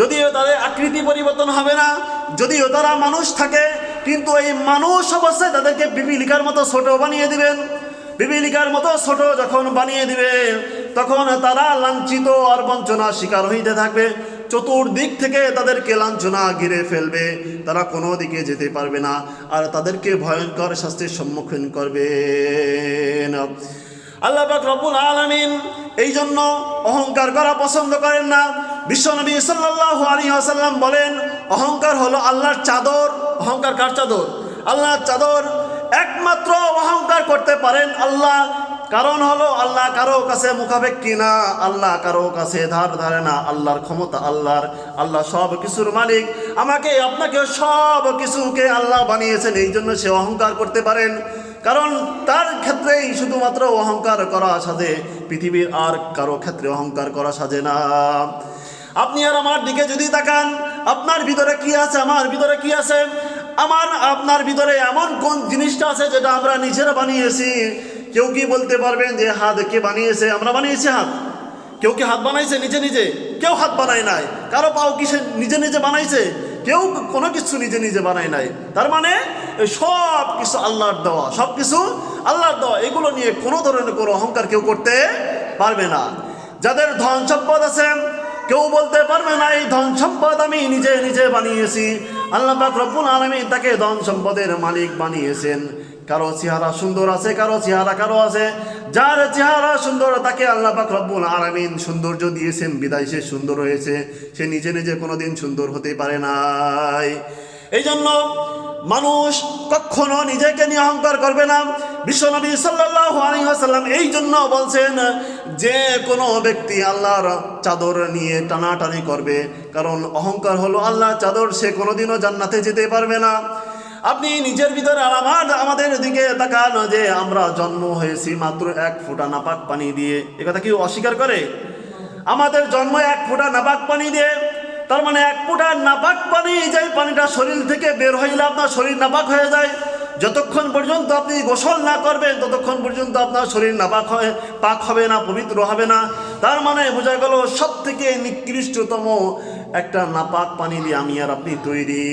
যদিও তাদের আকৃতি পরিবর্তন হবে না, যদিও তারা মানুষ থাকে, কিন্তু এই মানুষ অবস্থায় তাদেরকে পিপীলিকার মতো ছোট বানিয়ে দিবেন। পিপীলিকার মতো ছোট যখন বানিয়ে দিবে, তখন তারা লাঞ্ছিত আর বঞ্চনার শিকার হইতে থাকবে। চতুর্দিক থেকে তাদেরকে লাঞ্ছনা ঘিরে ফেলবে, তারা কোনো দিকে যেতে পারবে না, আর তাদেরকে ভয়ঙ্কর শাস্তির সম্মুখীন করবেন। আল্লাহ পাক রব্বুল আলামিন এই জন্য অহংকার করা পছন্দ করেন না। বিশ্বনবী সাল্লাল্লাহু আলাইহি ওয়াসাল্লাম বলেন, অহংকার হলো আল্লাহর চাদর। অহংকার কার চাদর? আল্লাহর চাদর। একমাত্র অহংকার করতে পারেন আল্লাহ। কারণ হলো আল্লাহ কারো কাছে মুখাপেক্ষী না, আল্লাহ কারো কাছে ধার ধারে না। আল্লাহর ক্ষমতা আল্লাহর, আল্লাহ সব কিছুর মালিক। আমাকে আপনাকে সব কিছুকে আল্লাহ বানিয়েছেন, এই জন্য সে অহংকার করতে পারেন। কারণ তার ক্ষেত্রেই শুধুমাত্র অহংকার করা সাজে, পৃথিবীর আর কারো ক্ষেত্রে অহংকার করা সাজে না। আপনি আর আমার দিকে যদি তাকান, আপনার ভিতরে কি আছে, আমার ভিতরে কি আছে? আপনার ভিতরে এমন কোন জিনিসটা আছে যেটা আমরা নিজেরা বানিয়েছি? কেউ কি বলতে পারবেন যে হাত কে বানিয়েছে? আমরা বানিয়েছি হাত? কেউ কি হাত বানাইছে নিজে নিজে? কেউ হাত বানায় নাই। কারো পাও কি সে নিজে নিজে বানাইছে? কেউ কোনো কিছু নিজে নিজে বানায় নাই। তার মানে সব কিছু আল্লাহর দেওয়া, সব কিছু আল্লাহর দেওয়া। এগুলো নিয়ে কোনো ধরনের কোনো অহংকার কেউ করতে পারবে না। যাদের ধন সম্পদ আছে, কেউ বলতে পারবে না এই ধন সম্পদ আমি নিজে নিজে বানিয়েছি। আল্লাহ পাক রব্বুল আলামিন তাকে ধন সম্পদের মালিক বানিয়েছেন। কারো চেহারা সুন্দর আছে, কারো চেহারা কারো আছে। যার চেহারা সুন্দর তাকে আল্লাহ পাক রব্বুল আলামিন সৌন্দর্য দিয়েছেন, বিদায় সে সুন্দর হয়েছে। সে নিজে নিজে কোনোদিন সুন্দর হতে পারে নাই। এই জন্য মানুষ কখনো নিজেকে নিয়ে অহংকার করবে না। বিশ্বনবী সাল্লাল্লাহু আলাইহি ওয়াসাল্লাম এই জন্য বলছেন যে কোনো ব্যক্তি আল্লাহর চাদর নিয়ে টানাটানি করবে, কারণ অহংকার হলো আল্লাহর চাদর, সে কোনোদিনও জান্নাতে যেতে পারবে না। আপনি নিজের ভিতরে আর আমাদের দিকে তাকান যে আমরা জন্ম হয়েছি মাত্র 1 ফোঁটা নাপাক পানি দিয়ে। এ কথা কি অস্বীকার করে? আমাদের জন্ম 1 ফোঁটা নাপাক পানি দিয়ে। তার মানে 1 ফোঁটা নাপাক পানি, যে পানিটা শরীর থেকে বের হইলে আপনার শরীর নাপাক হয়ে যায়। যতক্ষণ পর্যন্ত আপনি গোসল না করবেন ততক্ষণ পর্যন্ত আপনার শরীর নাপাক পাক হবে না, পবিত্র হবে না। তার মানে বোঝা গেল সব থেকে নিকৃষ্টতম একটা নাপাক পানি দিয়ে আমি আর আপনি তৈরি।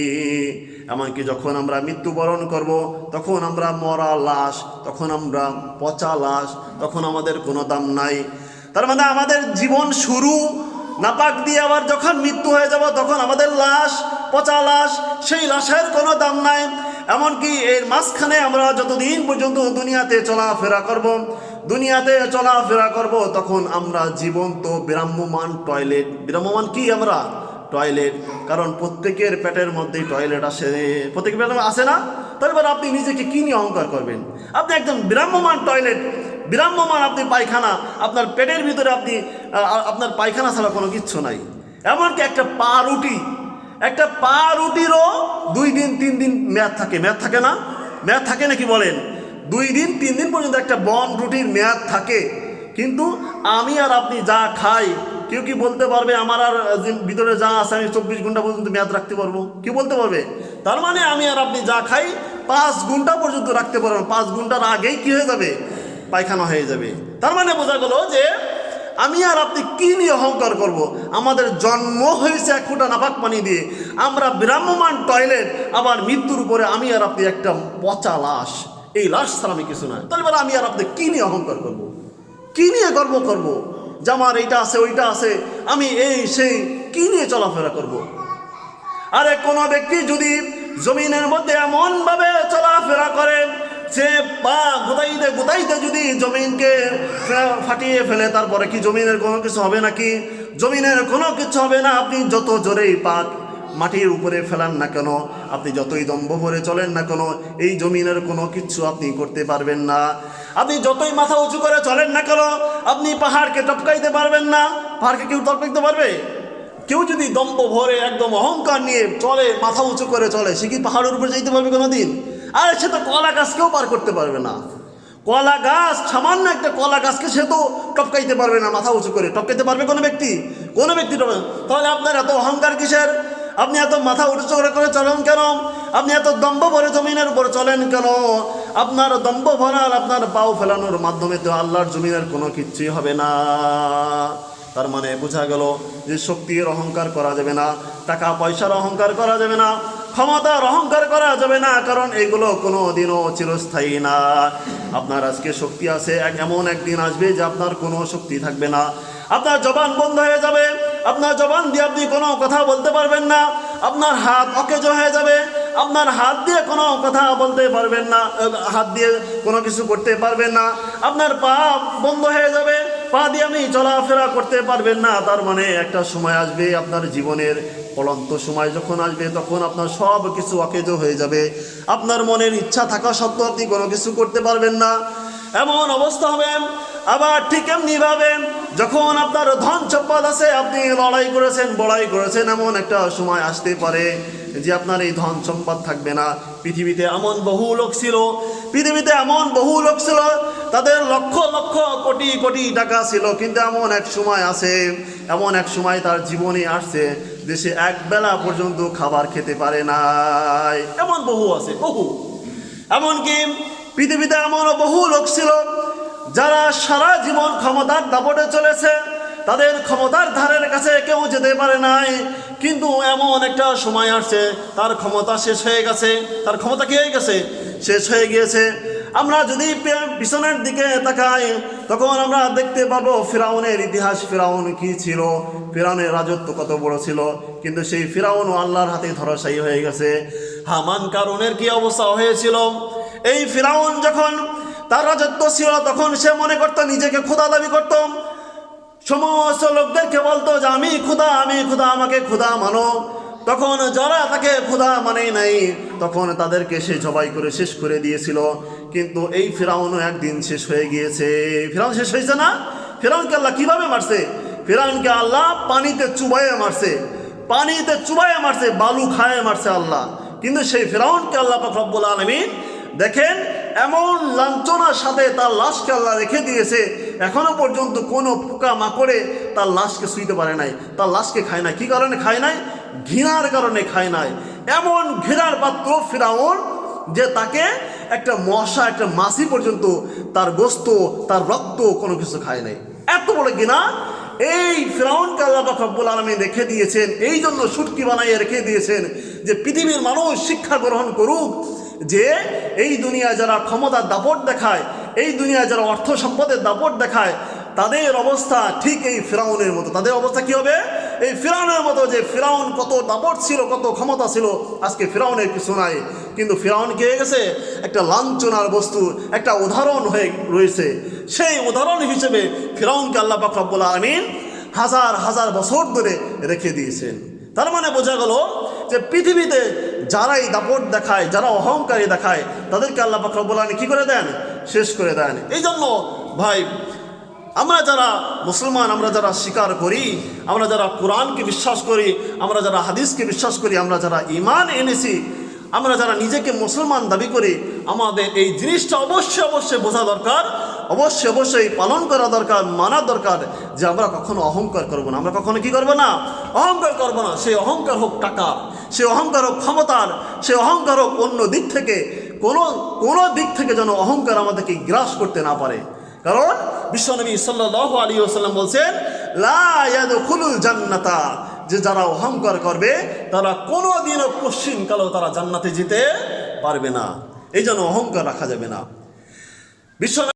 এমনকি যখন আমরা মৃত্যুবরণ করব, তখন আমরা মরা লাশ, তখন আমরা পচা লাশ, তখন আমাদের কোনো দাম নাই। তার মানে আমাদের জীবন শুরু নাপাক দিয়ে, আবার যখন মৃত্যু হয়ে যাব তখন আমাদের লাশ, পচা লাশ, সেই লাশের কোনো দাম নাই। এমনকি এর মাঝখানে আমরা যতদিন পর্যন্ত দুনিয়াতে চলাফেরা করব, তখন আমরা জীবন্ত বিরাম্যমান টয়লেট। বিরাম্যমান কি? আমরা টয়লেট। কারণ প্রত্যেকের পেটের মধ্যেই টয়লেট আসে, প্রত্যেকের পেটের আসে না? তারপর আপনি নিজেকে কি নিয়ে অহংকার করবেন? আপনি একদম বিরাম্যমান টয়লেট, বিরাম্যমান আপনি পায়খানা। আপনার পেটের ভিতরে আপনার পায়খানা ছাড়া কোনো কিচ্ছু নাই। এমনকি একটা পা রুটিরও 2 দিন 3 দিন মেয়াদ থাকে। মেয়াদ থাকে না? মেয়াদ থাকে নাকি বলেন? 2 দিন 3 দিন পর্যন্ত একটা বন রুটির মেয়াদ থাকে। কিন্তু আমি আর আপনি যা খাই, কেউ কি বলতে পারবে আমার আর ভিতরে যা আছে আমি 24 ঘন্টা পর্যন্ত মেয়াদ রাখতে পারবো? কি বলতে পারবে? তার মানে আমি আর আপনি যা খাই 5 ঘন্টা পর্যন্ত রাখতে পারবো। 5 ঘন্টার আগেই কি হয়ে যাবে? পায়খানা হয়ে যাবে। তার মানে বোঝা গেল যে আমি আর আপনি কি নিয়ে অহংকার করব? আমাদের জন্ম হয়েছে 1 ফোঁটা নাপাক পানি দিয়ে, আমরা বিরাম্যমান টয়লেট, আবার মৃত্যুর উপরে আমি আর আপনি একটা পচা লাশ। এই লাশ ছাড়া আমি কিছু না। তাহলে আমি আর আপনি কি নিয়ে অহংকার করব? কি নিয়ে গর্ব করব যে আমার এইটা আছে, ওইটা আছে, আমি এই সেই কি নিয়ে চলাফেরা করব? আরে কোনো ব্যক্তি যদি জমিনের মধ্যে এমনভাবে চলাফেরা করে, সে পা গোতাইতে যদি জমিনকে ফাটিয়ে ফেলে, তারপরে কি জমিনের কোনো কিছু হবে নাকি? জমিনের কোনো কিছু হবে না। আপনি যত জোরেই পা মাটির উপরে ফেলান না কেন, আপনি যতই দম্ভ ভরে চলেন না কেন, এই জমিনের কোনো কিছু আপনি করতে পারবেন না। আপনি যতই মাথা উঁচু করে চলেন না কেন, আপনি পাহাড়কে টপকাইতে পারবেন না। পাহাড়কে কেউ টপকাইতে পারবে? কেউ যদি দম্ভ ভরে একদম অহংকার নিয়ে চলে, মাথা উঁচু করে চলে, সে কি পাহাড়ের উপরে যেতে পারবে কোনো দিন? আর সে তো কলা গাছকেও পার করতে পারবে না। কলা গাছ, সামান্য একটা কলা গাছকে সে তো টপকাইতে পারবে না মাথা উঁচু করে। টপকাইতে পারবে কোনো ব্যক্তি? কোনো ব্যক্তি টপকাবে। তাহলে আপনার এত অহংকার কিসের? আপনি এত মাথা উঁচু করে চলেন কেন? আপনি এত দম্ভ ভরে জমিনের উপর চলেন কেন? আপনার দম্ভ ভরার, আপনার পাও ফেলানোর মাধ্যমে তো আল্লাহর জমিনের কোনো কিচ্ছুই হবে না। তার মানে বোঝা গেল যে শক্তির অহংকার করা যাবে না, টাকা পয়সার অহংকার করা যাবে না, ক্ষমতার অহংকার করা যাবে না, কারণ এগুলো কোনো দিনও চিরস্থায়ী না। আপনার আজকে শক্তি আছে, এমন একদিন আসবে যে আপনার কোনো শক্তি থাকবে না, আপনার জবান বন্ধ হয়ে যাবে, আপনার জবান দিয়ে আপনি কোনো কথা বলতে পারবেন না, আপনার হাত অকেজো হয়ে যাবে, আপনার হাত দিয়ে কোনো কথা বলতে পারবেন না, হাত দিয়ে কোনো কিছু করতে পারবেন না, আপনার পা বন্ধ হয়ে যাবে, পা দিয়ে আপনি চলাফেরা করতে পারবেন না। তার মানে একটা সময় আসবে, আপনার জীবনের পলন্ত সময় যখন আসবে, তখন আপনার সব কিছু অকেজো হয়ে যাবে, আপনার মনের ইচ্ছা থাকা সত্ত্বেও আপনি কোনো কিছু করতে পারবেন না, এমন অবস্থা হবে। আবার ঠিক এমনিভাবে যখন আপনার ধন সম্পদ আছে, আপনি লড়াই করেছেন, বড়াই করেছেন, এমন একটা সময় আসতে পারে যে আপনার এই ধন সম্পদ থাকবে না। পৃথিবীতে এমন বহু লোক ছিল, পৃথিবীতে এমন বহু লোক ছিল, তাদের লক্ষ লক্ষ কোটি কোটি টাকা ছিল, কিন্তু এমন এক সময় আছে, এমন এক সময় তার জীবনে আসছে দেশে এক বেলা পর্যন্ত খাবার খেতে পারে নাই। এমন বহু আছে, বহু। এমনকি পৃথিবীতে এমন বহু লোক ছিল যারা সারা জীবন ক্ষমতার দাপটে চলেছে, তাদের ক্ষমতার ধারের কাছে কেউ যেতে পারে নাই, কিন্তু এমন একটা সময় আসছে তার ক্ষমতা শেষ হয়ে গেছে। তার ক্ষমতা কি হয়ে গেছে? শেষ হয়ে গিয়েছে। আমরা যদি পিছনের দিকে তাকাই, তখন আমরা দেখতে পাবো ফিরাউনের ইতিহাস। ফিরাউন কি ছিল, ফিরাউনের রাজত্ব কত বড় ছিল, কিন্তু সেই ফিরাউনও আল্লাহর হাতে ধরাশায়ী হয়ে গেছে। হামান কারুনের কি অবস্থা হয়েছিল? এই ফিরাউন যখন তার রাজত্ব ছিল, তখন সে মনে করতো, নিজেকে খোদা দাবি করত, সমস্ত লোকদেরকে বলতো যে আমি খোদা, আমি খোদা, আমাকে খোদা মানো। তখন যারা তাকে খোদা মানে নাই, তখন তাদেরকে সে জবাই করে শেষ করে দিয়েছিল। কিন্তু এই ফিরাউনও একদিন শেষ হয়ে গিয়েছে। ফিরাউন শেষ হয়েছে না? ফিরাউনকে আল্লাহ কিভাবে মারছে? ফিরাউনকে আল্লাহ পানিতে চুবাইয়ে মারছে, পানিতে চুবাইয়ে মারছে, বালু খায় মারছে আল্লাহ। কিন্তু সেই ফিরাউনকে আল্লাহ পাক রব্বুল আলামিন দেখেন এমন লাঞ্ছনার সাথে তার লাশকে আল্লাহ রেখে দিয়েছে, এখনো পর্যন্ত কোনো পোকা মাকড়ে তার লাশকে ছুঁইতে পারে নাই, তার লাশকে খায় নাই। কি কারণে খায় নাই? ঘৃণার কারণে খায় নাই। এমন ঘৃণার পাত্র ফিরাউন যে তাকে একটা মশা, একটা মাছি পর্যন্ত তার গোস্ত, তার রক্ত কোনো কিছু খায় নাই। এত বড় ঘৃণা এই ফিরাউনকে আল্লাহ পাক রব্বুল আলামিন রেখে দিয়েছেন। এই জন্য সুটকি বানাইয়ে রেখে দিয়েছেন যে পৃথিবীর মানুষ শিক্ষা গ্রহণ করুক যে এই দুনিয়ায় যারা ক্ষমতার দাপট দেখায়, এই দুনিয়ায় যারা অর্থ সম্পদের দাপট দেখায়, তাদের অবস্থা ঠিক এই ফিরাউনের মতো। তাদের অবস্থা কি হবে? এই ফিরাউনের মতো। যে ফিরাউন কত দাপট ছিল, কত ক্ষমতা ছিল, আজকে ফিরাউনের কিছু নাই। কিন্তু ফিরাউন কে হয়ে গেছে? একটা লাঞ্ছনার বস্তু, একটা উদাহরণ হয়ে রয়েছে। সেই উদাহরণ হিসেবে ফিরাউনকে আল্লাহ পাক রব্বুল আলামিন হাজার হাজার বছর ধরে রেখে দিয়েছেন। তার মানে বোঝা গেল যে পৃথিবীতে যারাই দাপট দেখায়, যারা অহংকারী দেখায়, তাদেরকে আল্লাহ পাক রব্বুল আলামিন কি করে দেন? শেষ করে দেন। এই জন্য ভাই, আমরা যারা মুসলমান, আমরা যারা স্বীকার করি, আমরা যারা কোরআনকে বিশ্বাস করি, আমরা যারা হাদিসকে বিশ্বাস করি, আমরা যারা ঈমান এনেছি, আমরা যারা নিজেকে মুসলমান দাবি করি, আমাদের এই জিনিসটা অবশ্যই অবশ্যই বোঝা দরকার, অবশ্যই অবশ্যই পালন করা দরকার, মানা দরকার যে আমরা কখনো অহংকার করব না। আমরা কখনো কি করব না? অহংকার করব না। সেই অহংকার হোক টাকা, সে অহংকার হোক ক্ষমতার, সে অহংকার হোক অন্য দিক থেকে, কোনো দিক থেকে যেন অহংকার আমাদেরকে গ্রাস করতে না পারে। কারণ বিশ্বনবী সাল্লাল্লাহু আলাইহি ওয়াসাল্লাম বলছেন, লা ইয়াদখুলুল জান্নাতা, যে যারা অহংকার করবে তারা কোনোদিনও কশ্চিনকালেও তারা জান্নাতে যেতে পারবে না। এই জন্য অহংকার রাখা যাবে না। বিশ্ব